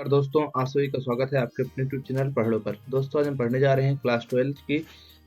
नमस्कार दोस्तों, आप सभी का स्वागत है आपके अपने यूट्यूब चैनल पढ़ो पर। दोस्तों आज हम पढ़ने जा रहे हैं क्लास 12 की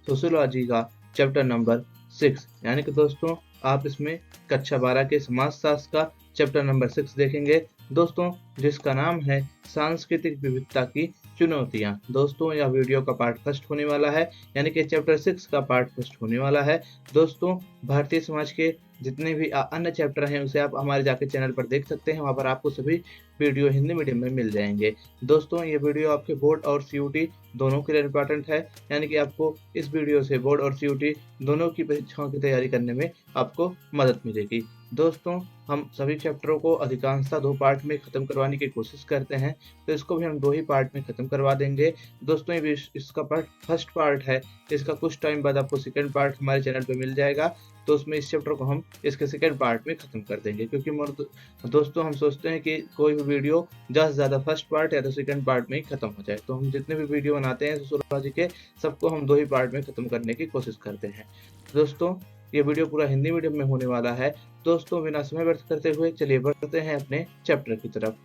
सोशियोलॉजी का चैप्टर नंबर 6। यानी कि दोस्तों आप इसमें कक्षा 12 के समाजशास्त्र का चैप्टर नंबर 6 देखेंगे दोस्तों, जिसका नाम है सांस्कृतिक विविधता की चुनौतियां। दोस्तों यह वीडियो का पार्ट फर्स्ट होने वाला है, यानी कि चैप्टर 6 का पार्ट फर्स्ट होने वाला है। दोस्तों भारतीय समाज के जितने भी अन्य चैप्टर हैं उसे आप हमारे जाके चैनल पर देख सकते हैं। वहाँ पर आपको सभी वीडियो हिंदी मीडियम में मिल जाएंगे। दोस्तों ये वीडियो आपके बोर्ड और सीयूटी दोनों के लिए इम्पोर्टेंट है, यानी कि आपको इस वीडियो से बोर्ड और सीयूटी दोनों की परीक्षाओं की तैयारी करने में आपको मदद मिलेगी। दोस्तों हम सभी चैप्टरों को अधिकांशतः 2 पार्ट में खत्म करवाने की कोशिश करते हैं, तो इसको भी हम 2 ही पार्ट में खत्म करवा देंगे। दोस्तों ये इसका फर्स्ट पार्ट है, इसका कुछ टाइम बाद आपको सेकंड पार्ट हमारे चैनल पे मिल जाएगा, तो उसमें इस चैप्टर को हम इसके सेकंड पार्ट में खत्म कर देंगे। क्योंकि दोस्तों हम सोचते हैं कि कोई भी वीडियो ज़्यादा से ज़्यादा फर्स्ट पार्ट या तो सेकंड पार्ट में ही खत्म हो जाए, तो हम जितने भी वीडियो बनाते हैं सोशियोलॉजी के सबको हम 2 ही पार्ट में खत्म करने की कोशिश करते हैं। दोस्तों ये वीडियो पूरा हिंदी मीडियम में होने वाला है। दोस्तों बिना समय व्यर्थ करते हुए चलिए बढ़ते हैं अपने चैप्टर की तरफ।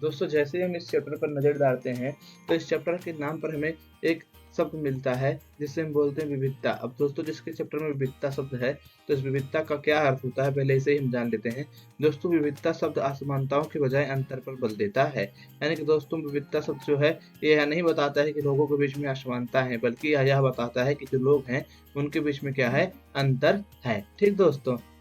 दोस्तों जैसे ही हम इस चैप्टर पर नजर डालते हैं तो इस चैप्टर के नाम पर हमें एक शब्द मिलता है जिससे हम बोलते हैं विविधता। अब दोस्तों जिसके चैप्टर में विविधता शब्द है तो इस विविधता का क्या अर्थ होता है पहले इसे ही हम जान लेते हैं। दोस्तों विविधता शब्द असमानताओं के बजाय अंतर पर बल देता है, यानी कि दोस्तों विविधता शब्द जो है यह नहीं बताता है कि लोगों के बीच में असमानता है, बल्कि यह बताता है कि जो लोग हैं उनके बीच में क्या है, अंतर है। ठीक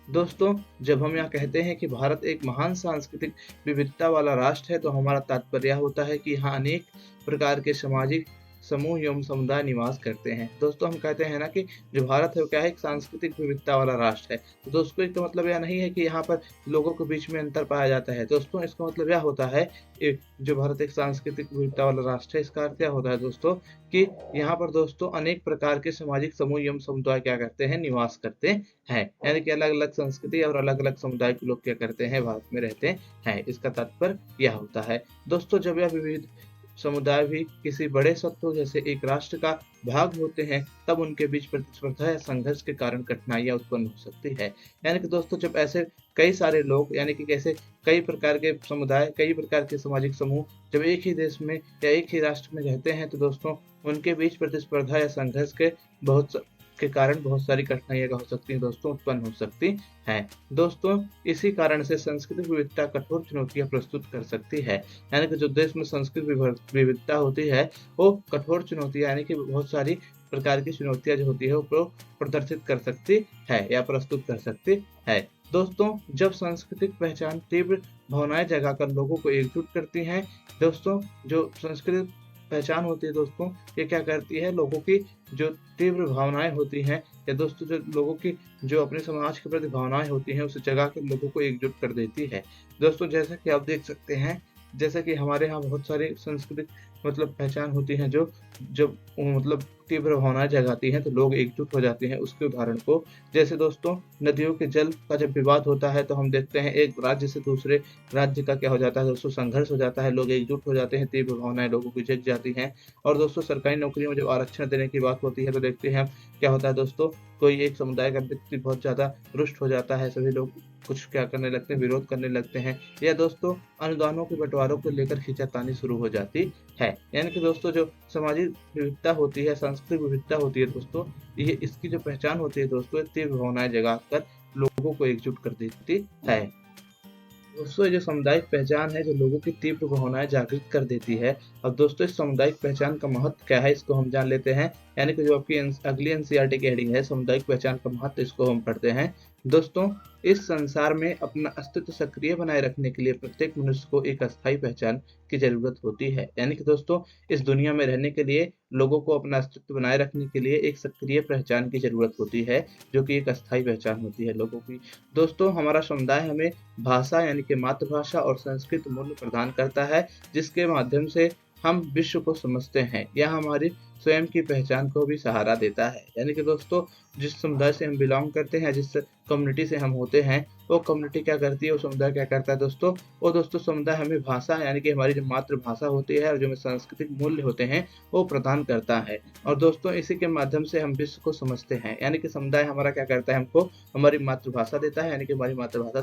दोस्तों जब हम यहाँ कहते हैं कि भारत एक महान सांस्कृतिक विविधता वाला राष्ट्र है तो हमारा तात्पर्य होता है कि यहाँ अनेक प्रकार के सामाजिक समूह एवं समुदाय निवास करते हैं। दोस्तों हम कहते हैं ना कि जो भारत है वो क्या है, एक सांस्कृतिक विविधता वाला राष्ट्र है। तो दोस्तों इसका मतलब यह नहीं है कि यहाँ पर लोगों के बीच में अंतर पाया जाता है। दोस्तों इसका मतलब यह होता है जो भारत एक सांस्कृतिक विविधता वाला राष्ट्र है, इसका अर्थ क्या होता है दोस्तों कि यहाँ पर दोस्तों अनेक प्रकार के सामाजिक समूह एवं समुदाय क्या करते हैं, निवास करते हैं। यानी कि अलग अलग संस्कृति और अलग अलग समुदाय के लोग क्या करते हैं, भारत में रहते हैं। इसका तात्पर्य यह होता है। दोस्तों जब यह विविध समुदाय भी किसी बड़े सत्व जैसे एक राष्ट्र का भाग होते हैं तब उनके बीच प्रतिस्पर्धा या संघर्ष के कारण कठिनाइयां उत्पन्न हो सकती है। यानी कि दोस्तों जब ऐसे कई सारे लोग, यानी कि कैसे कई प्रकार के समुदाय, कई प्रकार के सामाजिक समूह जब एक ही देश में या एक ही राष्ट्र में रहते हैं तो दोस्तों उनके बीच प्रतिस्पर्धा या संघर्ष के कारण बहुत सारी कठिनाइयां हो सकती हैं दोस्तों, उत्पन्न हो सकती हैं। दोस्तों इसी कारण से सांस्कृतिक विविधता कठोर चुनौतियां प्रस्तुत कर सकती है। यानी कि जो देश में सांस्कृतिक विविधता होती है वो कठोर चुनौतियां, यानी कि बहुत सारी प्रकार की चुनौतियां जो होती है वो प्रदर्शित कर सकती है या प्रस्तुत कर सकती है। दोस्तों जब सांस्कृतिक पहचान तीव्र भावनाएं जगाकर लोगों को एकजुट करती हैं, दोस्तों जो सांस्कृतिक पहचान होती है दोस्तों ये क्या करती है, लोगों की जो तीव्र भावनाएं होती हैं या दोस्तों जो लोगों की जो अपने समाज के प्रति भावनाएं होती हैं उसे जगा कर लोगों को एकजुट कर देती है। दोस्तों जैसा कि आप देख सकते हैं, जैसे कि हमारे यहाँ बहुत सारी सांस्कृतिक मतलब पहचान होती हैं जो जब मतलब तीव्र भावनाएं जगाती हैं तो लोग एकजुट हो जाते हैं। उसके उदाहरण को जैसे दोस्तों नदियों के जल का जब विवाद होता है तो हम देखते हैं एक राज्य से दूसरे राज्य का क्या हो जाता है दोस्तों, संघर्ष हो जाता है, लोग एकजुट हो जाते हैं, तीव्र भावनाएं लोगों की जग जाती हैं। और दोस्तों सरकारी नौकरियों में जब आरक्षण देने की बात होती है तो देखते हैं क्या होता है दोस्तों, कोई एक समुदाय का व्यक्ति बहुत ज्यादा रुष्ट हो जाता है, सभी लोग कुछ क्या करने लगते हैं, विरोध करने लगते हैं, या दोस्तों अनुदानों के बंटवारों को लेकर खींचातानी शुरू हो जाती है। यानी कि दोस्तों जो सामाजिक विविधता होती है, सांस्कृतिक विविधता होती है दोस्तों, ये इसकी जो पहचान होती है दोस्तों तीव्र भावनाएं जगाकर लोगों को एकजुट कर देती है। दोस्तों ये जो सामुदायिक पहचान है जो लोगों की तीव्र भावनाएं जागृत कर देती है। अब दोस्तों इस सामुदायिक पहचान का महत्व क्या है इसको हम जान लेते हैं। यानी कि जो आपकी अगली एनसीईआरटी की हेडिंग है सामुदायिक पहचान का महत्व, इसको हम पढ़ते हैं। दोस्तों इस संसार में अपना अस्तित्व सक्रिय बनाए रखने के लिए प्रत्येक मनुष्य को एक अस्थायी पहचान की जरूरत होती है। यानी कि दोस्तों इस दुनिया में रहने के लिए लोगों को अपना अस्तित्व बनाए रखने के लिए एक सक्रिय पहचान की जरूरत होती है, जो कि एक अस्थायी पहचान होती है लोगों की। दोस्तों हमारा समुदाय हमें भाषा यानी कि मातृभाषा और संस्कृत मूल्य प्रदान करता है, जिसके माध्यम से हम विश्व को समझते हैं। यह हमारी स्वयं की पहचान को भी सहारा देता है। यानी कि दोस्तों जिस समुदाय से हम बिलोंग करते हैं, जिस कम्युनिटी से हम होते हैं, वो कम्युनिटी क्या करती है, वो समुदाय क्या करता है दोस्तों, वो दोस्तों समुदाय हमें भाषा यानी कि हमारी जो मातृभाषा होती है और जो सांस्कृतिक मूल्य होते हैं वो प्रदान करता है। और दोस्तों इसी के माध्यम से हम विश्व को समझते हैं। यानी कि समुदाय हमारा क्या करता है, हमको हमारी मातृभाषा देता है, यानी कि हमारी मातृभाषा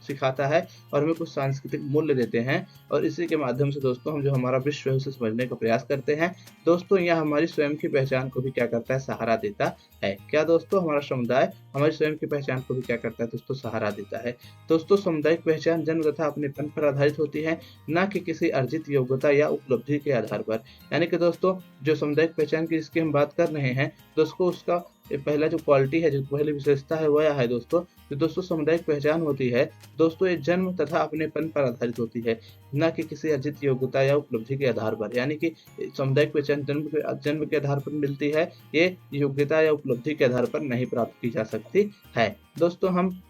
सिखाता है और हमें कुछ सांस्कृतिक मूल्य देते हैं। और इसी के माध्यम से दोस्तों हम जो हमारा विश्व है उसे समझने का प्रयास करते हैं। दोस्तों यह हमारी स्वयं की पहचान को भी क्या करता है, सहारा देता है। क्या दोस्तों, हमारा समुदाय हमारी स्वयं की पहचान को भी क्या करता है दोस्तों, सहारा देता है। दोस्तों सामुदायिक पहचान जन्म तथा अपनेपन पर आधारित होती है, ना कि किसी अर्जित योग्यता या उपलब्धि के आधार पर। यानी कि दोस्तों जो सामुदायिक पहचान की जिसकी हम बात कर रहे हैं दोस्तों, उसका पहला जो क्वालिटी है, जो पहली विशेषता है वह है दोस्तों, जो दोस्तों सामुदायिक पहचान होती है दोस्तों, ये जन्म तथा अपनेपन पर आधारित होती है, ना कि किसी अर्जित योग्यता या उपलब्धि के आधार पर। यानी कि सामुदायिक पहचान जन्म के आधार पर मिलती है, ये योग्यता या उपलब्धि के आधार पर नहीं प्राप्त की जा सकती है। दोस्तों हम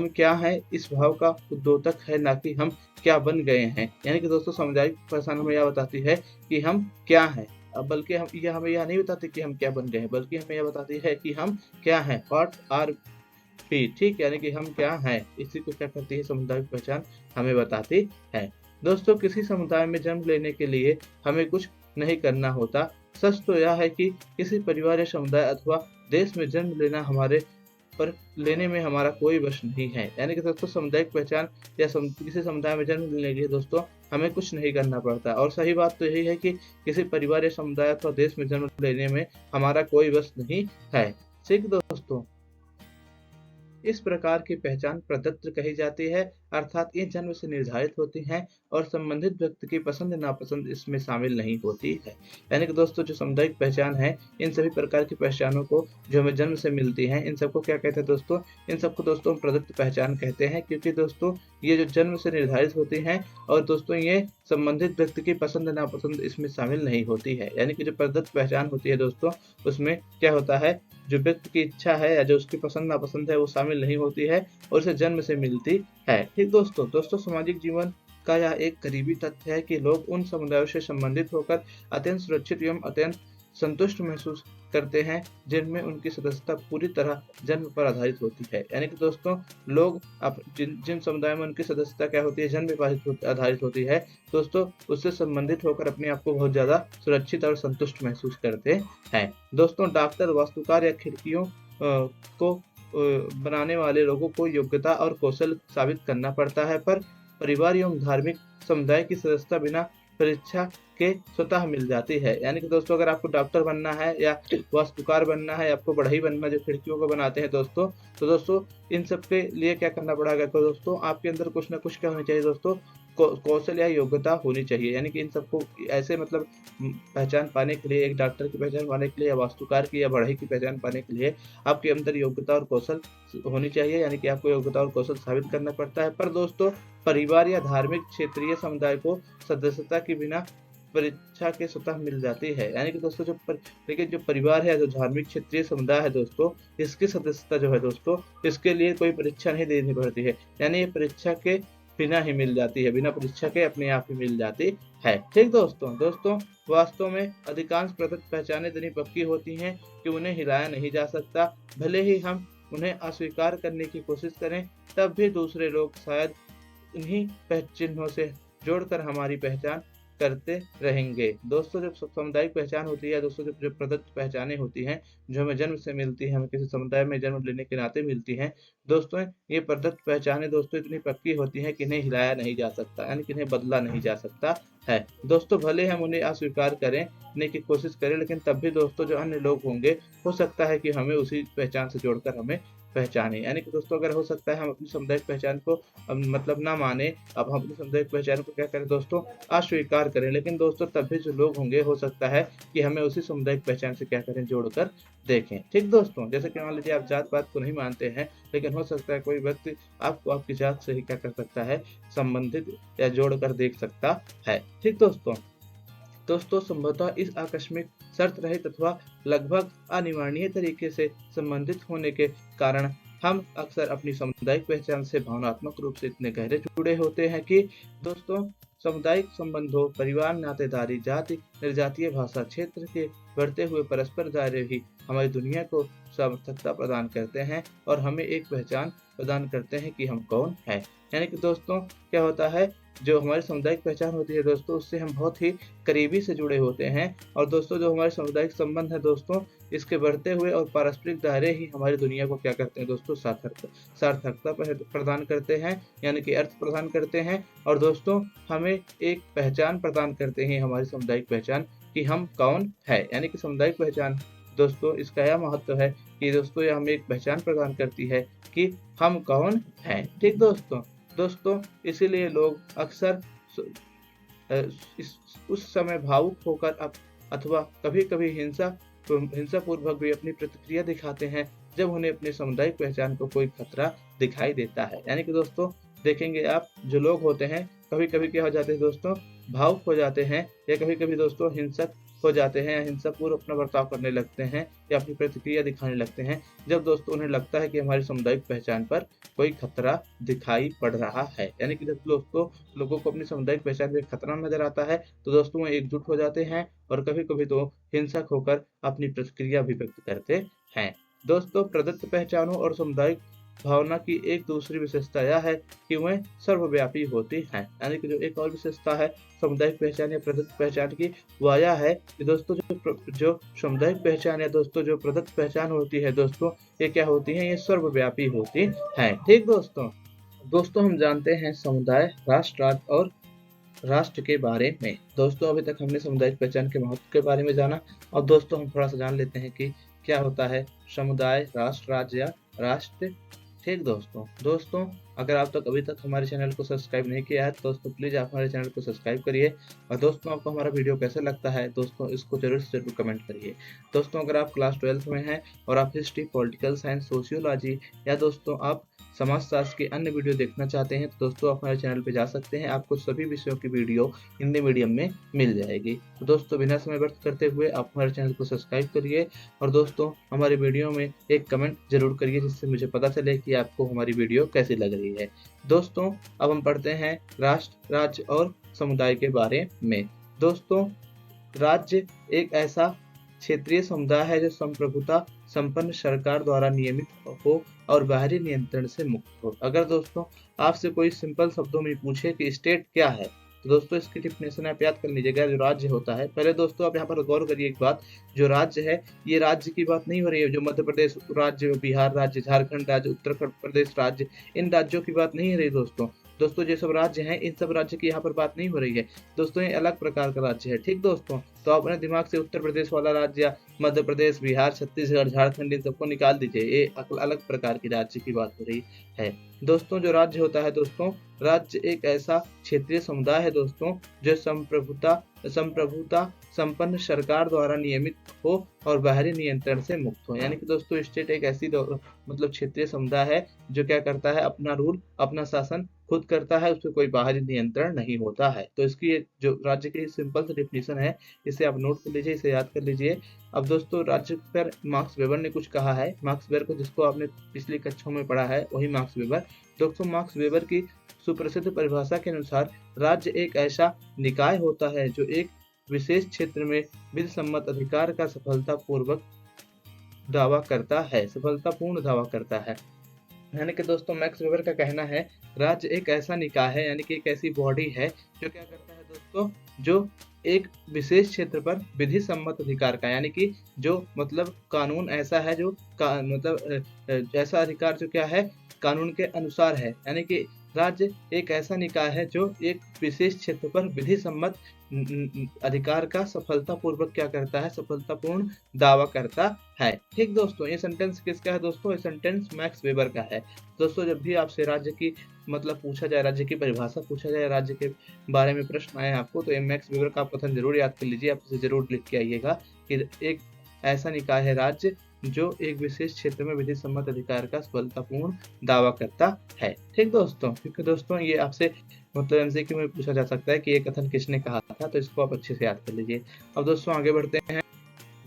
क्या हैं, इस भाव का उद्योतक है, ना कि हम क्या बन गए हैं। यानी कि दोस्तों सामुदायिक पहचान हमें यह बताती है कि हम क्या हैं, बल्कि हमें यह नहीं बताती कि हम क्या बन गए हैं, बल्कि हमें यह बताती है कि हम क्या हैं, व्हाट आर वी। ठीक, यानी कि हम क्या हैं, इसी को क्या करती है सामुदायिक पहचान हमें बताती है। दोस्तों किसी समुदाय में जन्म लेने के लिए हमें कुछ नहीं करना होता। सच तो यह है कि किसी परिवार या समुदाय अथवा देश में जन्म लेने में हमारा कोई वश नहीं है। यानी कि दोस्तों सामुदायिक पहचान या किसी समुदाय में जन्म लेने के लिए दोस्तों हमें कुछ नहीं करना पड़ता। और सही बात तो यही है कि किसी परिवार या समुदाय अथवा देश में जन्म लेने में हमारा कोई वश नहीं है। ठीक दोस्तों, इस प्रकार की पहचान प्रदत्त कही जाती है, अर्थात ये जन्म से निर्धारित होती हैं और संबंधित व्यक्ति की पसंद नापसंद इसमें शामिल नहीं होती है। यानी कि दोस्तों जो सामुदायिक पहचान है, इन सभी प्रकार की पहचानों को जो हमें जन्म से मिलती हैं, इन सबको क्या कहते हैं दोस्तों, इन सबको दोस्तों प्रदत्त पहचान कहते हैं। क्योंकि दोस्तों ये जो जन्म से निर्धारित होती हैं और दोस्तों ये संबंधित व्यक्ति की पसंद नापसंद इसमें शामिल नहीं होती है। यानी कि जो प्रदत्त पहचान होती है दोस्तों, उसमें क्या होता है, जो व्यक्ति की इच्छा है या जो उसकी पसंद नापसंद है वो शामिल नहीं होती है और इसे जन्म से मिलती है। ठीक दोस्तों सामाजिक जीवन का यह एक करीबी तथ्य है कि लोग उन समुदायों से संबंधित होकर अत्यंत सुरक्षित एवं अत्यंत संतुष्ट महसूस करते हैं जिनमें उनकी सदस्यता पूरी तरह जन्म पर आधारित होती है। यानी कि दोस्तों लोग जिन समुदाय में उनकी सदस्यता क्या होती है, जन्म पर आधारित होती है दोस्तों, उससे संबंधित होकर अपने आप को बहुत ज्यादा सुरक्षित और संतुष्ट महसूस करते हैं। दोस्तों डॉक्टर, वास्तुकार या खिड़कियों को बनाने वाले लोगों को योग्यता और कौशल साबित करना पड़ता है, पर परिवार एवं धार्मिक समुदाय की सदस्यता बिना परीक्षा के स्वतः मिल जाती है। यानी कि दोस्तों अगर आपको डॉक्टर बनना है या वास्तुकार बनना है, आपको बढ़ई बनना, जो खिड़कियों को बनाते हैं दोस्तों, तो दोस्तों इन सब के लिए क्या करना पड़ेगा, तो दोस्तों आपके अंदर कुछ ना कुछ क्या होनी चाहिए दोस्तों, कौशल या योग्यता होनी चाहिए। यानी कि इन सबको ऐसे मतलब पहचान पाने के लिए, एक डॉक्टर की पहचान पाने के लिए या वास्तुकार की या बढ़ई की पहचान पाने के लिए आपके अंदर योग्यता और कौशल होनी चाहिए। यानी कि आपको योग्यता और कौशल साबित करना पड़ता है। पर दोस्तों परिवार या धार्मिक क्षेत्रीय समुदाय को सदस्यता के बिना परीक्षा के स्वतः मिल जाती है। यानी कि दोस्तों लेकिन जो परिवार है, जो धार्मिक क्षेत्रीय समुदाय है दोस्तों, इसकी सदस्यता जो है दोस्तों, इसके लिए कोई परीक्षा नहीं देनी पड़ती है। यानी ये परीक्षा के बिना ही मिल जाती है, बिना परीक्षा के अपने आप ही मिल जाती है। ठीक दोस्तों वास्तव में अधिकांश प्रदत्त पहचानें इतनी पक्की होती हैं कि उन्हें हिलाया नहीं जा सकता। भले ही हम उन्हें अस्वीकार करने की कोशिश करें, तब भी दूसरे लोग शायद इन्हीं चिन्हों से जोड़कर हमारी पहचान करते रहेंगे। दोस्तों जब सामुदायिक पहचान होती है दोस्तों, जो प्रदत्त पहचानें होती हैं, जो हमें जन्म से मिलती है, हमें किसी समुदाय में जन्म लेने के नाते मिलती हैं दोस्तों, ये प्रदत्त पहचानें दोस्तों इतनी पक्की होती हैं कि इन्हें हिलाया नहीं जा सकता, यानी कि इन्हें बदला नहीं जा सकता है। दोस्तों भले हम उन्हें अस्वीकार करने की कोशिश करें, लेकिन तब भी दोस्तों जो अन्य लोग होंगे, हो सकता है कि हमें उसी पहचान से जोड़कर हमें पहचाने। यानी कि दोस्तों अगर हो सकता है हम अपनी सामुदायिक पहचान को मतलब ना माने, अब हम अपनी सामुदायिक पहचान को क्या करें दोस्तों, अस्वीकार करें, लेकिन दोस्तों तब भी जो लोग होंगे, हो सकता है कि हमें उसी सामुदायिक पहचान से क्या करें, जोड़कर देखें। ठीक दोस्तों, जैसे कि मान लीजिए आप जात पात को नहीं मानते हैं, लेकिन हो सकता है कोई व्यक्ति आपको आपकी जात से ही क्या कर सकता है, संबंधित या जोड़कर देख सकता है। ठीक दोस्तों संभवतः इस आकस्मिक शर्त रहित अथवा लगभग अनिवार्य तरीके से संबंधित होने के कारण हम अक्सर अपनी सामुदायिक पहचान से भावनात्मक रूप से इतने गहरे जुड़े होते हैं कि दोस्तों सामुदायिक संबंधों, परिवार, नातेदारी, जाति, निर्जातीय, भाषा, क्षेत्र के बढ़ते हुए परस्पर दायरे ही हमारी दुनिया को सार्थकता प्रदान करते हैं और हमें एक पहचान प्रदान करते हैं कि हम कौन हैं। यानी कि दोस्तों क्या होता है, जो हमारी सामुदायिक पहचान होती है दोस्तों, उससे हम बहुत ही करीबी से जुड़े होते हैं। और दोस्तों जो हमारे सामुदायिक संबंध है दोस्तों, इसके बढ़ते हुए और पारस्परिक दायरे ही हमारी दुनिया को क्या करते हैं दोस्तों, सार्थकता प्रदान करते हैं, यानी कि अर्थ प्रदान करते हैं। और दोस्तों हमें एक पहचान प्रदान करते हैं, हमारी सामुदायिक पहचान, कि हम कौन है। यानी कि सामुदायिक पहचान दोस्तों, इसका यह महत्व है कि दोस्तों यह हमें एक पहचान प्रदान करती है कि हम कौन हैं। ठीक दोस्तों इसीलिए लोग अक्सर उस समय भावुक होकर अथवा कभी-कभी हिंसापूर्वक भी अपनी प्रतिक्रिया दिखाते हैं जब उन्हें अपनी सामुदायिक पहचान को कोई खतरा दिखाई देता है। यानी कि दोस्तों देखेंगे आप, जो लोग होते हैं कभी-कभी क्या हो जाते हैं दोस्तों, भावुक हो जाते हैं, या कभी-कभी दोस्तों हिंसक हो जाते हैं, या हिंसापूर्व अपना बर्ताव करने लगते हैं, या अपनी प्रतिक्रिया दिखाने लगते हैं जब दोस्तों उन्हें लगता है कि हमारी सामुदायिक पहचान पर कोई खतरा दिखाई पड़ रहा है। यानी कि जब दोस्तों लोगों को अपनी सामुदायिक पहचान में खतरा नजर आता है तो दोस्तों वो एकजुट हो जाते हैं और कभी-कभी तो हिंसक होकर अपनी प्रतिक्रिया भी व्यक्त करते हैं। दोस्तों प्रदत्त पहचानों और सामुदायिक भावना की एक दूसरी विशेषता यह है कि वह सर्वव्यापी होती हैं। यानी कि जो एक और विशेषता है सामुदायिक पहचान या प्रदत्त पहचान की, वह यह है कि दोस्तों जो सामुदायिक पहचान या दोस्तों जो प्रदत्त पहचान होती है दोस्तों, ये क्या होती है, ये सर्वव्यापी होती है। ठीक दोस्तों हम जानते हैं समुदाय, राष्ट्र, राज्य और राष्ट्र के बारे में। दोस्तों अभी तक हमने सामुदायिक पहचान के महत्व के बारे में जाना, और दोस्तों हम थोड़ा सा जान लेते हैं कि क्या होता है समुदाय, राष्ट्र, राज्य या राष्ट्र। ठीक दोस्तों अगर आप अभी तक हमारे चैनल को सब्सक्राइब नहीं किया है तो दोस्तों प्लीज़ आप हमारे चैनल को सब्सक्राइब करिए। और दोस्तों आपको हमारा वीडियो कैसा लगता है दोस्तों, इसको जरूर से जरूर कमेंट करिए। दोस्तों अगर आप क्लास 12th में हैं और आप हिस्ट्री, पॉलिटिकल साइंस, सोशियोलॉजी या दोस्तों आप समाजशास्त्र की अन्य वीडियो देखना चाहते हैं तो दोस्तों आप हमारे चैनल पर जा सकते हैं, आपको सभी विषयों की वीडियो हिंदी मीडियम में मिल जाएगी। तो दोस्तों बिना समय व्यर्थ करते हुए आप हमारे चैनल को सब्सक्राइब करिए और दोस्तों हमारी वीडियो में एक कमेंट जरूर करिए, जिससे मुझे पता चले कि आपको हमारी वीडियो कैसी लग रही है। दोस्तों अब हम पढ़ते हैं राष्ट्र, राज्य और समुदाय के बारे में। दोस्तों राज्य एक ऐसा क्षेत्रीय समुदाय है जो संप्रभुता संपन्न सरकार द्वारा नियमित हो और बाहरी नियंत्रण से मुक्त हो। अगर दोस्तों आपसे कोई सिंपल शब्दों में पूछे कि स्टेट क्या है तो दोस्तों इसकी डिफिनेशन आप याद कर लीजिएगा। जो राज्य होता है, पहले दोस्तों आप यहाँ पर गौर करिए एक बात, जो राज्य है ये राज्य की बात नहीं हो रही है, जो मध्य प्रदेश राज्य, बिहार राज्य, झारखंड राज्य, उत्तर प्रदेश राज्य, इन राज्यों की बात नहीं हो रही दोस्तों ये सब राज्य हैं, इन सब राज्य की यहाँ पर बात नहीं हो रही है दोस्तों, ये अलग प्रकार का राज्य है। ठीक दोस्तों, तो आप अपने दिमाग से उत्तर प्रदेश वाला राज्य या मध्य प्रदेश, बिहार, छत्तीसगढ़, झारखंड इन सबको निकाल दीजिए, ये अलग प्रकार की राज्य की बात हो रही है। दोस्तों जो राज्य होता है दोस्तों, राज्य एक ऐसा क्षेत्रीय समुदाय है दोस्तों जो संप्रभुता संपन्न सरकार द्वारा नियमित हो और बाहरी नियंत्रण से मुक्त हो। यानी कि दोस्तों स्टेट एक ऐसी मतलब क्षेत्रीय समुदाय है जो क्या करता है, अपना रूल, अपना शासन खुद करता है, उससे कोई बाहरी नियंत्रण नहीं होता है। तो इसकी जो राज्य की सिंपल सी डिफिनेशन है, इसे आप नोट कर लीजिए, इसे याद कर लीजिए। अब दोस्तों राज्य पर मार्क्स वेबर ने कुछ कहा है। मार्क्स वेबर को जिसको आपने पिछली कक्षाओं में पढ़ा है वही मार्क्स वेबर। दोस्तों मार्क्स वेबर की सुप्रसिद्ध परिभाषा के अनुसार राज्य एक ऐसा निकाय होता है जो एक विशेष क्षेत्र में विधि सम्मत अधिकार का सफलतापूर्ण दावा करता है। यानी कि दोस्तों मैक्स वेबर का कहना है राज्य एक ऐसा निकाय है, यानी कि एक ऐसी बॉडी है जो क्या करता है दोस्तों, जो एक विशेष क्षेत्र पर विधि सम्मत अधिकार का, यानी कि जो मतलब कानून ऐसा है जो मतलब ऐसा अधिकार जो क्या है, कानून के अनुसार है। यानी कि राज्य एक ऐसा निकाय है जो एक विशेष क्षेत्र पर विधि सम्मत अधिकार का सफलतापूर्वक क्या करता है, सफलतापूर्ण दावा करता है। ठीक दोस्तों, ये सेंटेंस किसका है दोस्तों, ये सेंटेंस मैक्स वेबर का है। दोस्तों जब भी आपसे राज्य की मतलब पूछा जाए, राज्य की परिभाषा पूछा जाए, राज्य के बारे में प्रश्न आए आपको, तो मैक्स वेबर का आप कथन जरूर याद कर लीजिए, आप इसे जरूर लिख के आइएगा कि एक ऐसा निकाय है राज्य जो एक विशेष क्षेत्र में विधि सम्मत अधिकार का सफलतापूर्ण दावा करता है। ठीक दोस्तों, क्योंकि दोस्तों ये आपसे मतलब एमसीक्यू में पूछा जा सकता है कि ये कथन किसने कहा था, तो इसको आप अच्छे से याद कर लीजिए। अब दोस्तों आगे बढ़ते हैं।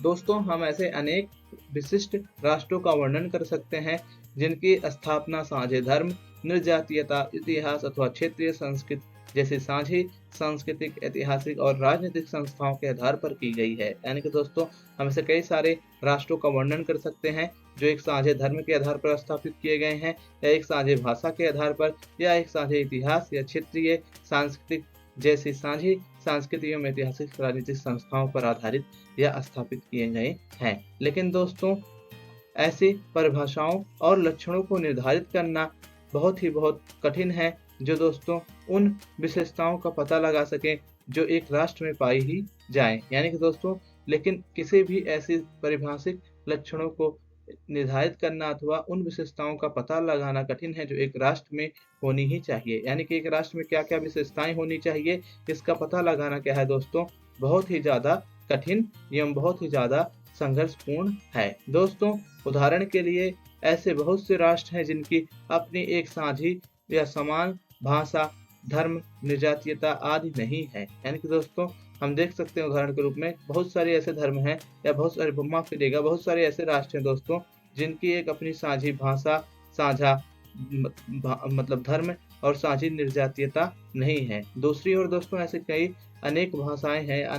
दोस्तों हम ऐसे अनेक विशिष्ट राष्ट्रों का वर्णन कर सकते हैं जिनकी स्थापना साझे धर्म, निर्जातीयता, इतिहास अथवा क्षेत्रीय संस्कृति जैसे साझी सांस्कृतिक, ऐतिहासिक और राजनीतिक संस्थाओं के आधार पर की गई है। यानी कि दोस्तों हम ऐसे कई सारे राष्ट्रों का वर्णन कर सकते हैं जो एक साझे धर्म के आधार पर स्थापित किए गए हैं, या एक साझे भाषा के आधार पर, या एक साझे इतिहास या क्षेत्रीय सांस्कृतिक जैसी साझी सांस्कृतिक एवं ऐतिहासिक राजनीतिक संस्थाओं पर आधारित या स्थापित किए गए हैं। लेकिन दोस्तों ऐसी परिभाषाओं और लक्षणों को निर्धारित करना बहुत कठिन है जो दोस्तों उन विशेषताओं का पता लगा सकें जो एक राष्ट्र में पाई ही जाए। यानी कि दोस्तों लेकिन किसी भी ऐसी परिभाषिक लक्षणों को निर्धारित करना अथवा उन विशेषताओं का पता लगाना कठिन है जो एक राष्ट्र में होनी ही चाहिए। यानी कि एक राष्ट्र में क्या क्या विशेषताएं होनी चाहिए, इसका पता लगाना क्या है दोस्तों, बहुत ही ज्यादा कठिन एवं बहुत ही ज्यादा संघर्षपूर्ण है। दोस्तों उदाहरण के लिए ऐसे बहुत से राष्ट्र हैं जिनकी अपनी एक साझी या समान भाषा, धर्म, निर्जातीयता आदि नहीं है। यानी कि दोस्तों हम देख सकते हैं उदाहरण के रूप में बहुत सारे ऐसे धर्म हैं या माफ करिएगा बहुत सारे ऐसे राष्ट्र हैं दोस्तों जिनकी एक अपनी साझी भाषा, साझा मतलब धर्म और साझी निर्जातीयता नहीं है। दूसरी ओर दोस्तों ऐसे कई अनेक भाषाएं,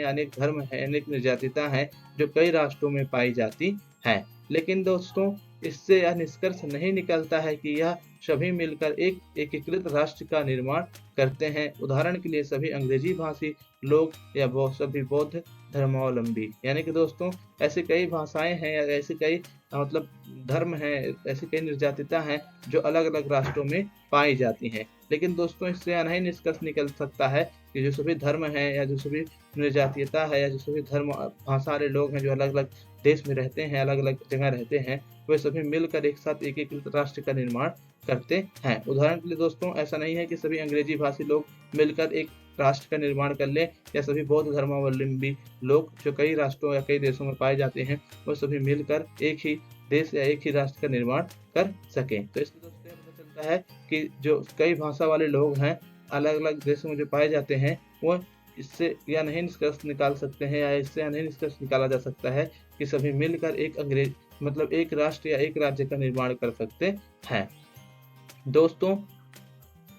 अनेक धर्म है, अनेक निर्जातीयता है जो कई राष्ट्रों में पाई जाती है। लेकिन दोस्तों इससे यह निष्कर्ष नहीं निकलता है कि यह सभी मिलकर एक एकीकृत राष्ट्र का निर्माण करते हैं। उदाहरण के लिए सभी अंग्रेजी भाषी लोग या सभी बौद्ध धर्मावलंबी। यानी कि दोस्तों ऐसी कई भाषाएं हैं या ऐसे कई मतलब धर्म हैं, ऐसी कई निर्जातीयता हैं जो अलग अलग राष्ट्रों में पाई जाती हैं। लेकिन दोस्तों इससे यह नहीं निष्कर्ष निकल सकता है कि जो सभी धर्म हैं या जो सभी निर्जातीयता है या जो सभी धर्म भाषा वाले लोग हैं जो अलग अलग देश में रहते हैं, अलग अलग जगह रहते हैं, वे सभी मिलकर एक साथ एकीकृत राष्ट्र का निर्माण करते हैं। उदाहरण के लिए दोस्तों ऐसा नहीं है कि सभी अंग्रेजी भाषी लोग मिलकर एक राष्ट्र का निर्माण कर ले या सभी बौद्ध धर्मावलंबी लोग जो कई राष्ट्रों या कई देशों में पाए जाते हैं वो सभी मिलकर एक ही देश या एक ही राष्ट्र का निर्माण कर सकें। तो इससे दोस्तों पता चलता है कि जो कई भाषा वाले लोग हैं अलग अलग देशों में जो पाए जाते हैं वो इससे या नहीं निष्कर्ष निकाल सकते हैं या इससे या नहीं निष्कर्ष निकाला जा सकता है कि सभी मिलकर एक राष्ट्र या एक राज्य का निर्माण कर सकते हैं। दोस्तों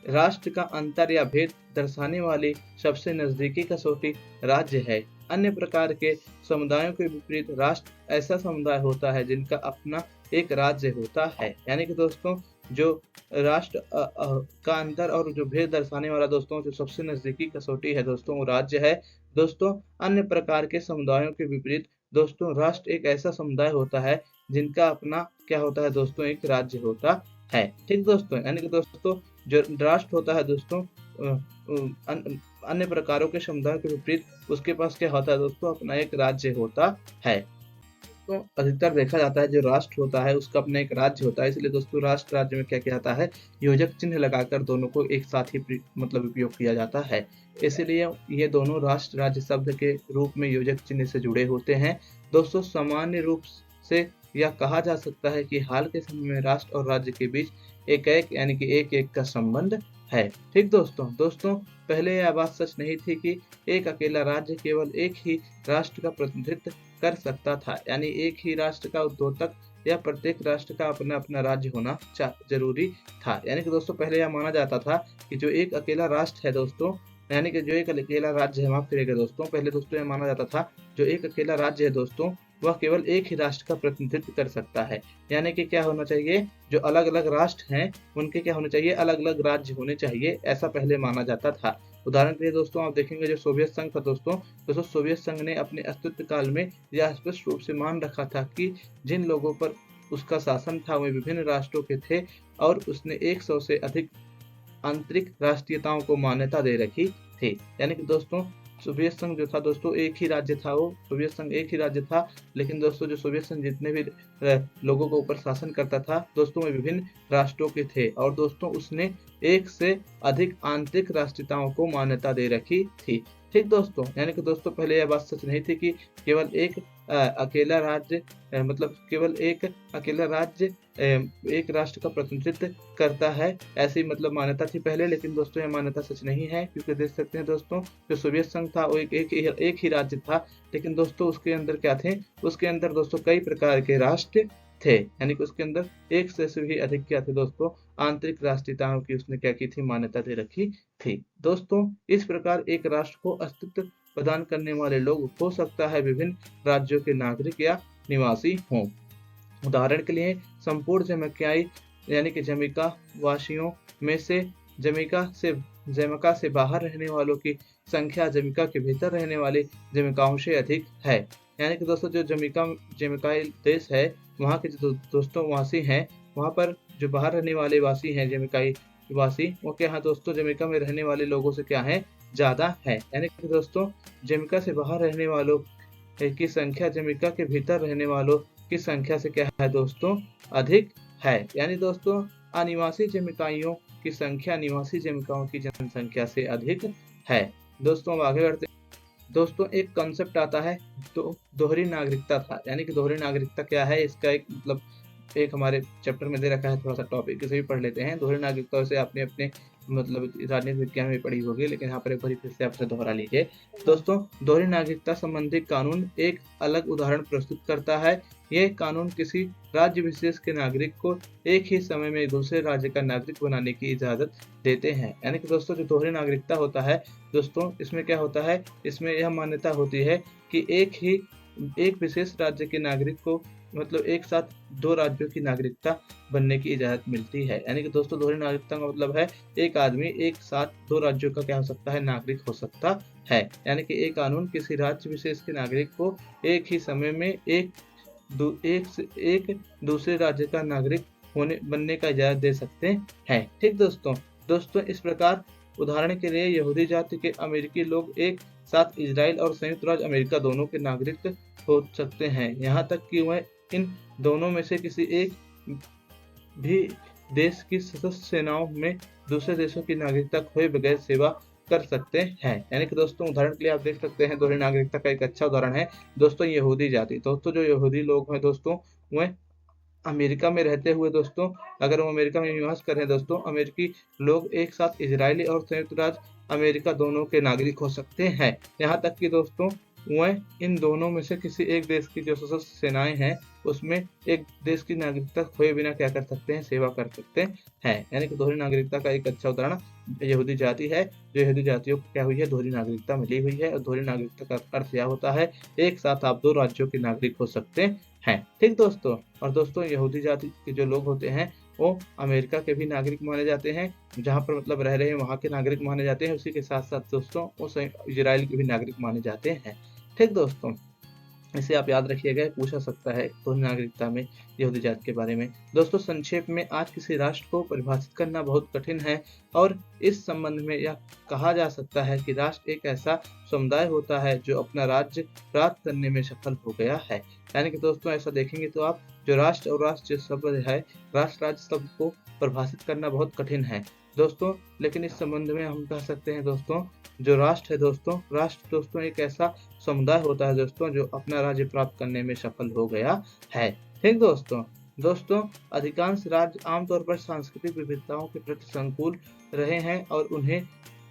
राष्ट्र का अंतर या भेद दर्शाने वाली सबसे नजदीकी कसौटी राज्य है। अन्य प्रकार के समुदायों के विपरीत राष्ट्र ऐसा समुदाय होता है जिनका अपना एक राज्य होता है। यानी कि दोस्तों जो राष्ट्र का अंतर और जो भेद दर्शाने वाला दोस्तों जो सबसे नजदीकी कसौटी है दोस्तों वो राज्य है। दोस्तों अन्य प्रकार के समुदायों के विपरीत दोस्तों राष्ट्र एक ऐसा समुदाय होता है जिनका अपना क्या होता है दोस्तों, एक राज्य होता है। ठीक दोस्तों, यानी कि दोस्तों जो राष्ट्र होता है दोस्तों अन्य प्रकारों के समुदायों के विपरीत उसके पास क्या होता है दोस्तों, अपना एक राज्य होता है। तो अधिकतर देखा जाता है जो राष्ट्र होता है उसका अपना एक राज्य होता है, इसलिए दोस्तों राष्ट्र राज्य में क्या किया जाता है, योजक चिन्ह लगाकर दोनों को एक साथ ही उपयोग किया जाता है। इसलिए ये दोनों राष्ट्र राज्य शब्द के रूप में योजक चिन्ह से जुड़े होते हैं। दोस्तों सामान्य रूप से यह कहा जा सकता है कि हाल के समय में राष्ट्र और राज्य के बीच एक यानी कि एक का संबंध है। ठीक दोस्तों पहले यह बात सच नहीं थी कि एक अकेला राज्य केवल एक ही राष्ट्र का प्रतिनिधित्व कर सकता था, यानी एक ही राष्ट्र का उद्योतक या प्रत्येक राष्ट्र का अपना अपना राज्य होना जरूरी था। यानी कि दोस्तों पहले यह माना जाता था कि जो एक अकेला राष्ट्र है दोस्तों, यानी कि जो एक अकेला राज्य है, माफ करिएगा दोस्तों, पहले दोस्तों यह माना जाता था जो एक अकेला राज्य है दोस्तों वह केवल एक ही राष्ट्र का प्रतिनिधित्व कर सकता है। यानी कि क्या होना चाहिए, जो अलग अलग राष्ट्र हैं उनके क्या होने चाहिए, अलग अलग राज्य होने चाहिए, ऐसा पहले माना जाता था। उदाहरण के लिए दोस्तों आप देखेंगे जो सोवियत संघ था दोस्तों सोवियत संघ ने अपने अस्तित्व काल में यह स्पष्ट रूप से मान रखा था कि जिन लोगों पर उसका शासन था वे विभिन्न राष्ट्रों के थे और उसने 100 से अधिक आंतरिक राष्ट्रीयताओं को मान्यता दे रखी थी। यानी कि दोस्तों सोवियत संघ जो था दोस्तों एक ही राज्य था, वो सोवियत संघ एक ही राज्य था, लेकिन दोस्तों जो सोवियत संघ जितने भी लोगों के ऊपर शासन करता था दोस्तों वे विभिन्न राष्ट्रों के थे और दोस्तों उसने 1 से अधिक आंतरिक राष्ट्रीयताओं को मान्यता दे रखी थी। ठीक दोस्तों, यानी कि दोस्तों पहले यह बात सच नहीं थी कि केवल एक अकेला राज्य केवल एक अकेला राज्य एक राष्ट्र का प्रतिनिधित्व करता है, ऐसी मान्यता थी पहले। लेकिन दोस्तों यह मान्यता सच नहीं है, क्योंकि देख सकते हैं दोस्तों जो सोवियत संघ था वो एक ही राज्य था, लेकिन दोस्तों उसके अंदर क्या थे, उसके अंदर दोस्तों कई प्रकार के राष्ट्र थे। यानी कि उसके अंदर 1 से भी अधिक क्या थे दोस्तों, आंतरिक राष्ट्रीयताओं की उसने क्या की थी, मान्यता दे रखी थी। दोस्तों इस प्रकार एक राष्ट्र को अस्तित्व प्रदान करने वाले लोग हो सकता है विभिन्न राज्यों के नागरिक या निवासी हों। उदाहरण के लिए संपूर्ण जमैकाई यानी कि जमैका वासियों में से जमैका से बाहर रहने वालों की संख्या जमैका के भीतर रहने वाले जमैकाओं से अधिक है। यानी कि दोस्तों जो जमैकाई देश है वहाँ के जो दोस्तों वासी हैं, वहाँ पर जो बाहर रहने वाले वासी हैं जमैकाई वासी, वो क्या है दोस्तों, जमैका में रहने वाले लोगों से क्या है, ज्यादा है। यानी कि दोस्तों जमैका से बाहर रहने वालों की संख्या जमैका के भीतर रहने वालों की संख्या से क्या है दोस्तों, अधिक है। यानी दोस्तों अनिवासी जमैकाइयों की संख्या निवासी जमैकाओं की जनसंख्या से अधिक है। दोस्तों अब आगे बढ़ते हैं। दोस्तों एक कॉन्सेप्ट आता है तो दोहरी नागरिकता था। यानी कि दोहरी नागरिकता क्या है, इसका एक मतलब एक हमारे चैप्टर में दे रखा है, थोड़ा सा टॉपिक इसे भी पढ़ लेते हैं। दोहरी नागरिकता से आपने अपने मतलब राजनीतिक विज्ञान में पढ़ी होगी, लेकिन यहाँ पर एक बार फिर से आपसे दोहरा लीजिए। दोस्तों दोहरी नागरिकता संबंधी कानून एक अलग उदाहरण प्रस्तुत करता है। यह कानून किसी राज्य विशेष के नागरिक को एक ही समय में दूसरे राज्य का नागरिक बनाने की इजाजत देते हैं। यानी कि दोस्तों जो दोहरी नागरिकता होता है दोस्तों, इसमें क्या होता है, इसमें यह मान्यता होती है कि एक विशेष राज्य के नागरिक को मतलब एक साथ दो राज्यों की नागरिकता बनने की इजाजत मिलती है। यानी कि दोस्तों दोहरी नागरिकता का मतलब है एक आदमी एक साथ दो राज्यों का क्या हो सकता है, नागरिक हो सकता है। यानी कि एक कानून किसी राज्य विशेष के नागरिक को एक ही समय में एक दूसरे राज्य का नागरिक बनने का इजाजत दे सकते हैं। ठीक दोस्तों इस प्रकार उदाहरण के लिए यहूदी जाति के अमेरिकी लोग एक साथ इजराइल और संयुक्त राज्य अमेरिका दोनों के नागरिक हो सकते हैं, यहाँ तक कि वह इन दोनों में से किसी एक भी देश की सशस्त्र सेनाओं में दूसरे देशों की नागरिकता खोए बगैर सेवा कर सकते हैं। यानी कि दोस्तों उदाहरण के लिए आप देख सकते हैं दोहरी नागरिकता का एक अच्छा उदाहरण है दोस्तों यहूदी जाति। दोस्तों जो यहूदी लोग हैं दोस्तों, वह अमेरिका में रहते हुए दोस्तों, अगर वो अमेरिका में निवास कर रहे हैं दोस्तों, अमेरिकी लोग एक साथ इजरायली और संयुक्त राज्य अमेरिका दोनों के नागरिक हो सकते हैं। यहाँ तक कि दोस्तों वह इन दोनों में से किसी एक देश की जो सशस्त्र सेनाएं हैं उसमें एक देश की नागरिकता खोए बिना क्या कर सकते हैं, सेवा कर सकते हैं। यानी कि दोहरी नागरिकता का एक अच्छा उदाहरण यहूदी जाति है। जो यहूदी जातियों को क्या हुई है, दोहरी नागरिकता मिली हुई है। और दोहरी नागरिकता का अर्थ यह होता है एक साथ आप दो राज्यों के नागरिक हो सकते हैं। ठीक दोस्तों, और दोस्तों यहूदी जाति के जो लोग होते हैं वो अमेरिका के भी नागरिक माने जाते हैं, जहाँ पर मतलब रह रहे हैं वहाँ के नागरिक माने जाते हैं। उसी के साथ साथ दोस्तों वो इजराइल के भी नागरिक माने जाते हैं। ठीक दोस्तों, इसे आप याद रखिएगा, पूछा सकता है दोहरी नागरिकता में यहूदी जाति के बारे में। दोस्तों संक्षेप में आज किसी राष्ट्र को परिभाषित करना बहुत कठिन है और इस संबंध में यह कहा जा सकता है कि राष्ट्र एक ऐसा समुदाय होता है जो अपना राज्य प्राप्त करने में सफल हो गया है। यानी कि दोस्तों ऐसा देखेंगे तो आप जो राष्ट्र और राष्ट्र शब्द है, राष्ट्र राज्य शब्द को परिभाषित करना बहुत कठिन है दोस्तों। लेकिन इस संबंध में हम कह सकते हैं दोस्तों जो राष्ट्र है दोस्तों, राष्ट्र दोस्तों एक ऐसा समुदाय होता है दोस्तों जो अपना राज्य प्राप्त करने में सफल हो गया है। ठीक दोस्तों अधिकांश राज्य आमतौर पर सांस्कृतिक विविधताओं के प्रति संकुल रहे हैं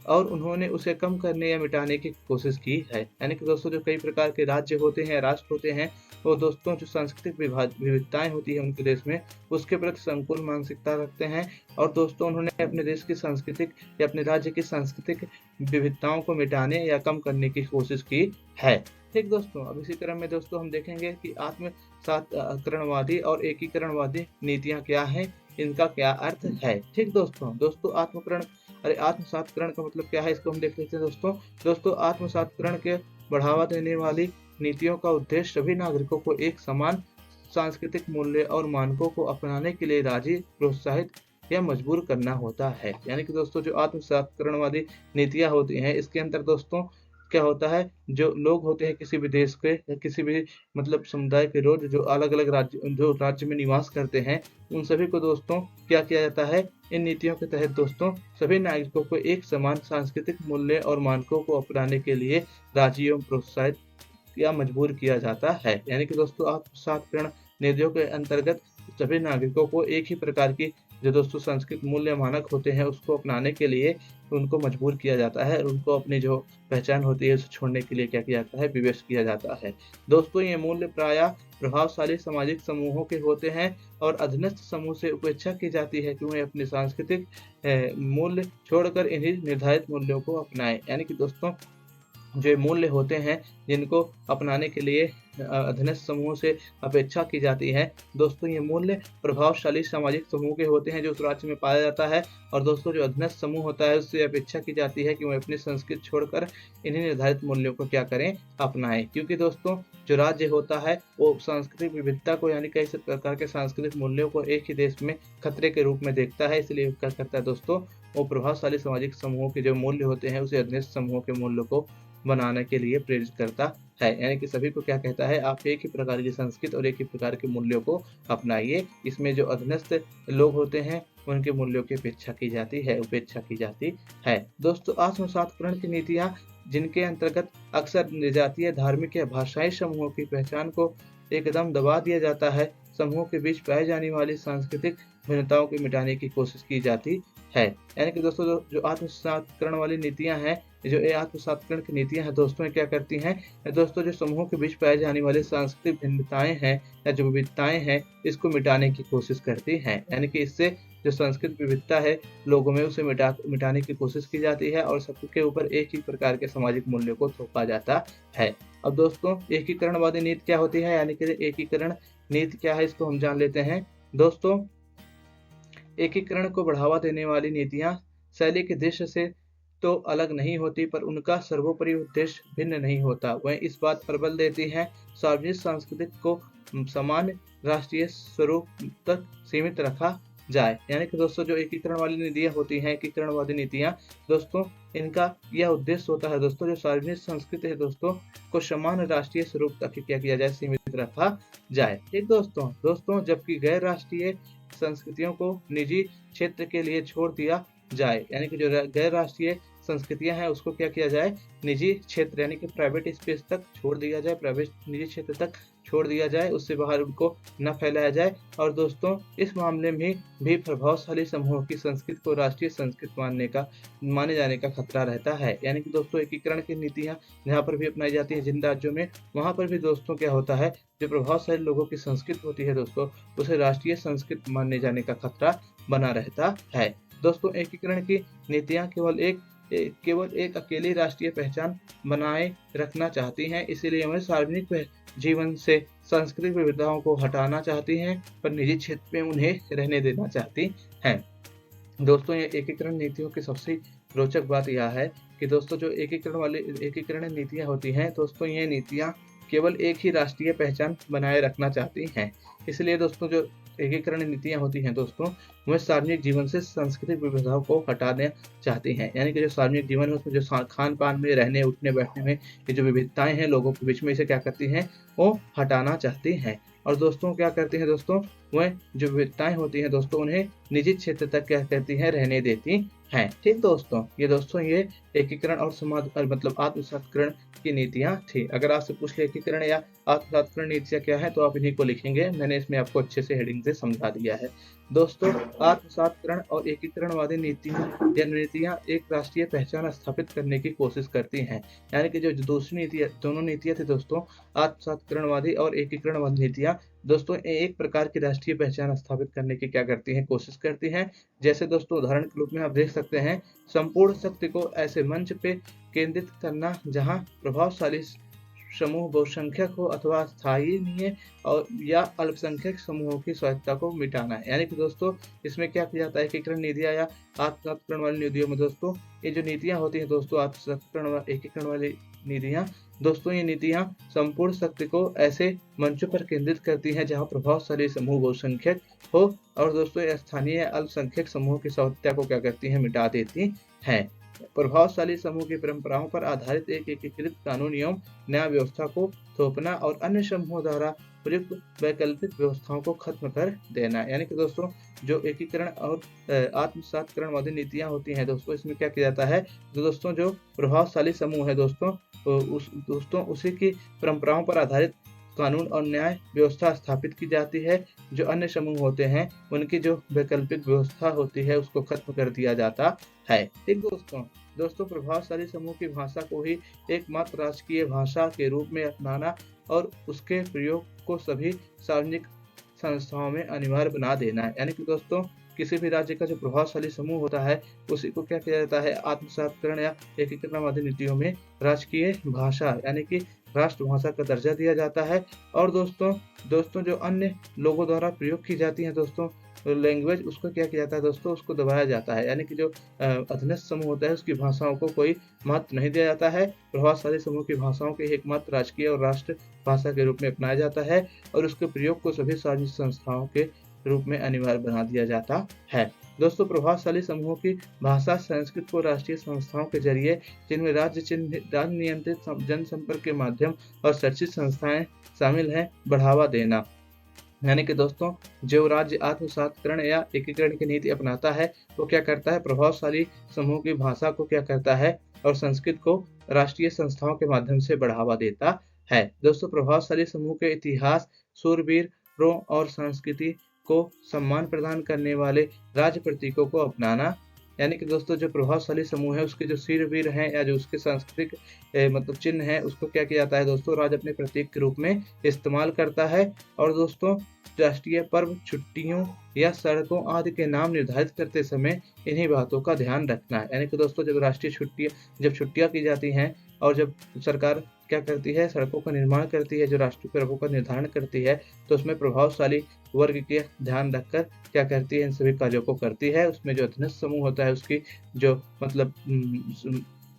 और उन्होंने उसे कम करने या मिटाने की कोशिश की है। यानी कि दोस्तों जो कई प्रकार के राज्य होते हैं, राष्ट्र होते हैं, वो दोस्तों जो सांस्कृतिक विविधताएं होती है उनके देश में, उसके प्रति संकुल मानसिकता रखते हैं और दोस्तों उन्होंने अपने देश की सांस्कृतिक या अपने राज्य की सांस्कृतिक विविधताओं को मिटाने या कम करने की कोशिश की है। ठीक दोस्तों, अब इसी क्रम में दोस्तों हम देखेंगे कि आत्मसातकरणवादी और एकीकरणवादी नीतियां क्या हैं, इनका क्या अर्थ है। ठीक दोस्तों आत्मसातकरण का मतलब क्या है, इसको हम देख लेते हैं दोस्तों आत्मसातकरण के बढ़ावा देने वाली नीतियों का उद्देश्य सभी नागरिकों को एक समान सांस्कृतिक मूल्य और मानकों को अपनाने के लिए राजी, प्रोत्साहित या मजबूर करना होता है। यानी कि दोस्तों जो आत्मसातकरणवादी नीतियां होती हैं, इसके अंदर दोस्तों क्या होता है, जो लोग होते हैं किसी भी देश के या किसी भी मतलब समुदाय के लोग जो अलग अलग राज्य में निवास करते हैं, उन सभी को दोस्तों क्या किया जाता है, इन नीतियों के तहत दोस्तों सभी नागरिकों को एक समान सांस्कृतिक मूल्य और मानकों को अपनाने के लिए राजी एवं प्रोत्साहित या मजबूर किया जाता है। यानी कि दोस्तों आत्मसातकरण नीतियों के अंतर्गत सभी नागरिकों को एक ही प्रकार की जो दोस्तों संस्कृत मूल्य मानक होते हैं उसको अपनाने के लिए उनको मजबूर किया जाता है और उनको अपनी जो पहचान होती है उसे छोड़ने के लिए क्या किया जाता है, विवश किया जाता है। दोस्तों ये मूल्य प्रायः प्रभावशाली सामाजिक समूहों के होते हैं और अधीनस्थ समूह से उपेक्षा की जाती है कि उन्हें अपने सांस्कृतिक मूल्य छोड़कर इन्हीं निर्धारित मूल्यों को अपनाएं। यानी कि दोस्तों जो मूल्य होते हैं जिनको अपनाने के लिए अधीनस्थ समूहों से अपेक्षा की जाती है, दोस्तों ये मूल्य प्रभावशाली सामाजिक समूह के होते हैं जो उस राज्य में पाया जाता है। और दोस्तों जो अधीनस्थ समूह होता है उससे अपेक्षा की जाती है कि वह अपनी संस्कृति छोड़कर इन्हीं निर्धारित मूल्यों को क्या करें, अपनाएं। क्योंकि दोस्तों जो राज्य होता है वो सांस्कृतिक विविधता को यानी कई प्रकार के सांस्कृतिक मूल्यों को एक ही देश में खतरे के रूप में देखता है, इसलिए क्या करता है दोस्तों, वो प्रभावशाली सामाजिक समूहों के जो मूल्य होते हैं उसे अधीनस्थ समूहों के मूल्यों को बनाने के लिए प्रेरित करता है। यानी कि सभी को क्या कहता है, आप एक ही प्रकार की संस्कृति और एक ही प्रकार के मूल्यों को अपनाइए। इसमें जो अधीनस्थ लोग होते हैं उनके मूल्यों की उपेक्षा की जाती है। दोस्तों आत्मसातकरण की नीतियां जिनके अंतर्गत अक्सर जातीय, धार्मिक या भाषाई समूहों की पहचान को एकदम दबा दिया जाता है, समूहों के बीच पाई जाने वाली सांस्कृतिक भिन्नताओं को मिटाने की कोशिश की जाती है। यानी कि दोस्तों जो आत्मसातकरण वाली नीतियां हैं, जो ये आत्मसातकरण की नीतियां हैं दोस्तों, ये क्या करती हैं, दोस्तों जो समूहों के बीच पाई जाने वाली सांस्कृतिक भिन्नताएं हैं या जो विविधताएं हैं इसको मिटाने की कोशिश करती हैं। यानी कि इससे जो सांस्कृतिक विविधता है लोगों में उसे मिटाने की कोशिश की जाती है और सबके ऊपर एक ही प्रकार के सामाजिक मूल्यों को थोपा जाता है। अब दोस्तों एकीकरणवादी नीति क्या होती है, यानी कि एकीकरण नीति क्या है इसको हम जान लेते हैं। दोस्तों एकीकरण को बढ़ावा देने वाली नीतियां शैली के दृश्य से तो अलग नहीं होती पर उनका सर्वोपरि उद्देश्य भिन्न नहीं होता। वह इस बात पर बल देती हैं सार्वजनिक सांस्कृतिक को समान राष्ट्रीय स्वरूप तक सीमित रखा जाए। यानी कि दोस्तों जो एकीकरण वाली नीतियां होती हैं, एकीकरणवादी नीतियां दोस्तों, इनका यह उद्देश्य होता है दोस्तों, जो सार्वजनिक संस्कृति है दोस्तों को समान राष्ट्रीय स्वरूप तक क्या किया जाए, सीमित रखा जाए। ठीक दोस्तों जबकि गैर राष्ट्रीय संस्कृतियों को निजी क्षेत्र के लिए छोड़ दिया जाए। यानी कि जो गैर राष्ट्रीय संस्कृतियां हैं उसको क्या किया जाए, निजी क्षेत्र यानी कि प्राइवेट स्पेस तक छोड़ दिया जाए, प्राइवेट निजी क्षेत्र तक छोड़ दिया जाए, उससे बाहर उनको न फैलाया जाए। और दोस्तों इस मामले में भी प्रभावशाली समूहों की संस्कृति को राष्ट्रीय संस्कृति माने जाने का खतरा रहता है। यानी कि दोस्तों एकीकरण की नीतियां जहाँ पर भी अपनाई जाती है जिन राज्यों में, वहाँ पर भी दोस्तों क्या होता है, जो प्रभावशाली लोगों की संस्कृति होती है दोस्तों उसे राष्ट्रीय संस्कृति माने जाने का खतरा बना रहता है। दोस्तों एकीकरण की नीतियां केवल एक अकेली राष्ट्रीय पहचान बनाए रखना चाहती हैं, इसीलिए हमें सार्वजनिक जीवन से सांस्कृतिक विविधताओं को हटाना चाहती हैं पर निजी क्षेत्र में उन्हें रहने देना चाहती हैं। दोस्तों ये एकीकरण नीतियों की सबसे रोचक बात यह है कि दोस्तों जो एकीकरण नीतियां होती हैं दोस्तों, ये नीतियां केवल एक ही राष्ट्रीय पहचान बनाए रखना चाहती हैं। इसलिए दोस्तों जो एकीकरण नीतियां होती हैं दोस्तों, वह सार्वजनिक जीवन से सांस्कृतिक विविधताओं को हटाना चाहती हैं। यानी कि जो सार्वजनिक जीवन है उसमें जो खान पान में, रहने उठने बैठने में ये जो विविधताएं हैं लोगों के बीच में, इसे क्या करती हैं, वो हटाना चाहती हैं। और दोस्तों क्या करती हैं दोस्तों, वह जो विविधताएं होती हैं दोस्तों उन्हें निजी क्षेत्र तक क्या करती हैं, रहने देती हैं। ठीक दोस्तों ये एकीकरण और मतलब आत्मसातकरण की नीतियां थी। अगर आपसे पूछ ले एकीकरण या आत्मसातकरण नीतियां क्या है तो आप इन्हीं को लिखेंगे। मैंने इसमें आपको अच्छे से हेडिंग से समझा दिया है। दोस्तों आत्मसातकरण और एकीकरणवादी नीतियां एक राष्ट्रीय पहचान स्थापित करने की कोशिश करती हैं। यानी कि जो दूसरी दोनों नीतियां थी दोस्तों, आत्मसातकरणवादी और एकीकरणवादी नीतियां दोस्तों एक प्रकार की राष्ट्रीय पहचान स्थापित करने की क्या करती हैं, कोशिश करती हैं। जैसे दोस्तों उदाहरण के रूप में आप देख सकते हैं, संपूर्ण शक्ति को ऐसे मंच पे केंद्रित करना जहां प्रभावशाली समूह बहुसंख्यक हो अथवा स्थायी और या अल्पसंख्यक समूहों की स्वायत्ता को मिटाना है। यानी कि दोस्तों इसमें क्या किया जाता है, एकीकरण नीतियां या आत्मसातकरण वाली नीतियों में दोस्तों ये जो नीतियां होती हैं दोस्तों, आत्मसातकरण एकीकरण वाली नीतियां दोस्तों, ये नीतियां संपूर्ण शक्ति को ऐसे मंचों पर केंद्रित करती हैं जहां प्रभावशाली समूह बहुसंख्यक हो और दोस्तों ये स्थानीय अल्पसंख्यक समूह की स्वायत्ता को क्या करती हैं, मिटा देती हैं। प्रभावशाली समूह की परंपराओं पर आधारित एक एकीकृत कानूनी एवं न्याय व्यवस्था को थोपना और अन्य समूहों द्वारा प्रयुक्त वैकल्पिक व्यवस्थाओं को खत्म कर देना। यानी कि दोस्तों जो एकीकरण और आत्मसातकरणवादी नीतियां होती हैं दोस्तों, इसमें क्या किया जाता है, दोस्तों जो प्रभावशाली समूह है दोस्तों उसी की परंपराओं पर आधारित कानून और न्याय व्यवस्था स्थापित की जाती है। जो अन्य समूह होते हैं उनकी जो वैकल्पिक व्यवस्था होती है उसको खत्म कर दिया जाता है। ठीक दोस्तों प्रभावशाली समूह की भाषा को ही एकमात्र राजकीय भाषा के रूप में अपनाना और उसके प्रयोग को सभी सार्वजनिक संस्थाओं में अनिवार्य बना देना है। यानी कि दोस्तों किसी भी राज्य का जो प्रभावशाली समूह होता है उसी को क्या किया जाता है, आत्मसातकरण या एकीकरण आदि नीतियों में राजकीय भाषा यानी कि राष्ट्रभाषा का दर्जा दिया जाता है। और दोस्तों जो अन्य लोगों द्वारा प्रयोग की जाती है दोस्तों लैंग्वेज, उसको क्या किया जाता है दोस्तों, उसको दबाया जाता है। यानी कि जो अधीनस्थ समूह होता है उसकी भाषाओं को कोई महत्व नहीं दिया जाता है। प्रभावशाली समूह की भाषाओं के एकमात्र राजकीय और राष्ट्र भाषा के रूप में अपनाया जाता है और उसके प्रयोग को सभी सार्वजनिक संस्थाओं के रूप में अनिवार्य बना दिया जाता है। दोस्तों प्रभावशाली समूहों की भाषा संस्कृत को राष्ट्रीय संस्थाओं के जरिए, जिनमें राज्य नियंत्रित जनसंपर्क के माध्यम और शैक्षिक संस्थाएं शामिल हैं, बढ़ावा देना। यानी कि दोस्तों जो राज्य आत्मसातकरण या एकीकरण की नीति अपनाता है वो क्या करता है, प्रभावशाली समूह की भाषा को क्या करता है और संस्कृत को राष्ट्रीय संस्थाओं के माध्यम से बढ़ावा देता है। दोस्तों प्रभावशाली समूह के इतिहास, शूरवीरों और संस्कृति को सम्मान प्रदान करने वाले राज्य प्रतीकों को अपनाना। यानी कि दोस्तों जो प्रभावशाली समूह है उसके जो शूरवीर हैं या जो उसके सांस्कृतिक मतलब चिन्ह है उसको क्या किया जाता है दोस्तों, राज्य अपने प्रतीक के रूप में इस्तेमाल करता है। और दोस्तों राष्ट्रीय पर्व, छुट्टियों या सड़कों आदि के नाम निर्धारित करते समय इन्हीं बातों का ध्यान रखना है। यानी कि दोस्तों जब राष्ट्रीय छुट्टियां की जाती हैं और जब सरकार क्या करती है, सड़कों का निर्माण करती है, जो राष्ट्रीय पर्वों का निर्धारण करती है, तो उसमें प्रभावशाली वर्ग के ध्यान रखकर क्या करती है, इन सभी कार्यों को करती है। उसमें जो अधीनस्थ समूह होता है उसकी जो मतलब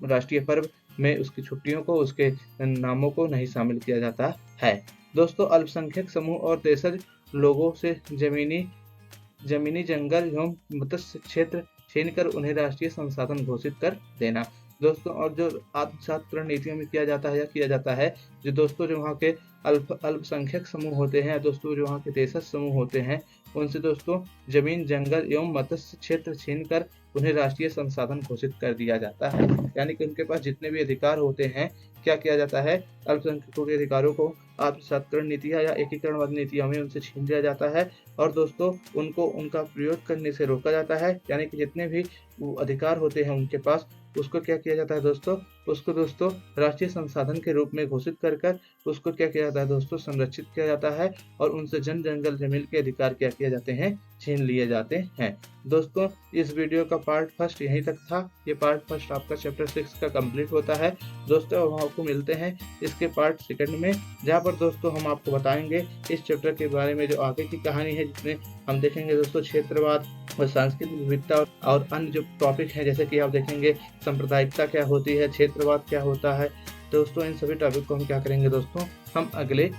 राष्ट्रीय पर्व में उसकी छुट्टियों को, उसके नामों को नहीं शामिल किया जाता है। दोस्तों अल्पसंख्यक समूह और देशज लोगों से जमीनी जंगल एवं मत्स्य क्षेत्र छीनकर उन्हें राष्ट्रीय संसाधन घोषित कर देना। दोस्तों और जो आत्मसातकरण नीतियों में किया जाता है जो दोस्तों जो वहाँ के अल्पसंख्यक समूह होते हैं, दोस्तों जो वहाँ के देशज समूह होते हैं, उनसे दोस्तों जमीन, जंगल एवं मत्स्य क्षेत्र छीनकर उन्हें राष्ट्रीय संसाधन घोषित कर दिया जाता है। यानी कि उनके पास जितने भी अधिकार होते हैं क्या किया जाता है, अल्पसंख्यकों के अधिकारों को आत्मसातकरण नीतियां या एकीकरणवादी नीतियों में उनसे छीन लिया जाता है और दोस्तों उनको उनका प्रयोग करने से रोका जाता है। यानी कि जितने भी अधिकार होते हैं उनके पास उसको क्या किया जाता है दोस्तों, उसको दोस्तों राष्ट्रीय संसाधन के रूप में घोषित कर उसको क्या किया जाता है दोस्तों, संरक्षित किया जाता है और उनसे जंगल जमीन के अधिकार क्या किए जाते हैं, छीन लिए जाते हैं। दोस्तों इस वीडियो का पार्ट फर्स्ट यहीं तक था। ये पार्ट फर्स्ट आपका चैप्टर 6 का कंप्लीट होता है दोस्तों। हम आपको मिलते हैं इसके पार्ट सेकंड में, जहाँ पर दोस्तों हम आपको बताएंगे इस चैप्टर के बारे में जो आगे की कहानी है, जिसमें हम देखेंगे दोस्तों क्षेत्रवाद और सांस्कृतिक विविधता और अन्य जो टॉपिक हैं, जैसे कि आप देखेंगे सांप्रदायिकता क्या होती है, क्षेत्रवाद क्या होता है। दोस्तों इन सभी टॉपिक को हम क्या करेंगे दोस्तों, हम अगले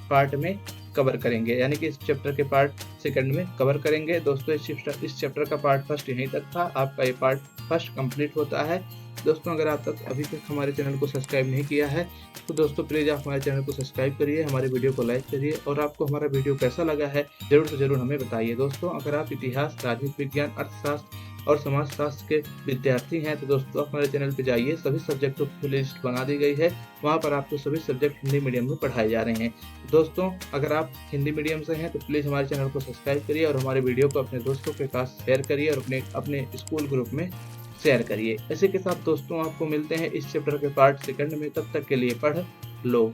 पार्ट में कवर करेंगे, यानी कि इस चैप्टर के पार्ट सेकंड में कवर करेंगे। दोस्तों इस चैप्टर का पार्ट फर्स्ट यहीं तक था। आपका ये पार्ट फर्स्ट कंप्लीट होता है। दोस्तों अगर आप तक अभी तक हमारे चैनल को सब्सक्राइब नहीं किया है तो दोस्तों प्लीज़ आप हमारे चैनल को सब्सक्राइब करिए, हमारे वीडियो को लाइक करिए और आपको हमारा वीडियो कैसा लगा है जरूर से जरूर हमें बताइए। दोस्तों अगर आप इतिहास, राजनीति विज्ञान, अर्थशास्त्र और समाजशास्त्र के विद्यार्थी हैं तो दोस्तों हमारे चैनल पर जाइए, सभी सब्जेक्टों की लिस्ट बना दी गई है, वहाँ पर आपको सभी सब्जेक्ट हिंदी मीडियम में पढ़ाए जा रहे हैं। दोस्तों अगर आप हिंदी मीडियम से हैं तो प्लीज़ हमारे चैनल को सब्सक्राइब करिए और हमारे वीडियो को अपने दोस्तों के पास शेयर करिए और अपने स्कूल ग्रुप में शेयर करिए। इसी के साथ दोस्तों आपको मिलते हैं इस चैप्टर के पार्ट सेकंड में, तब तक के लिए पढ़ लो।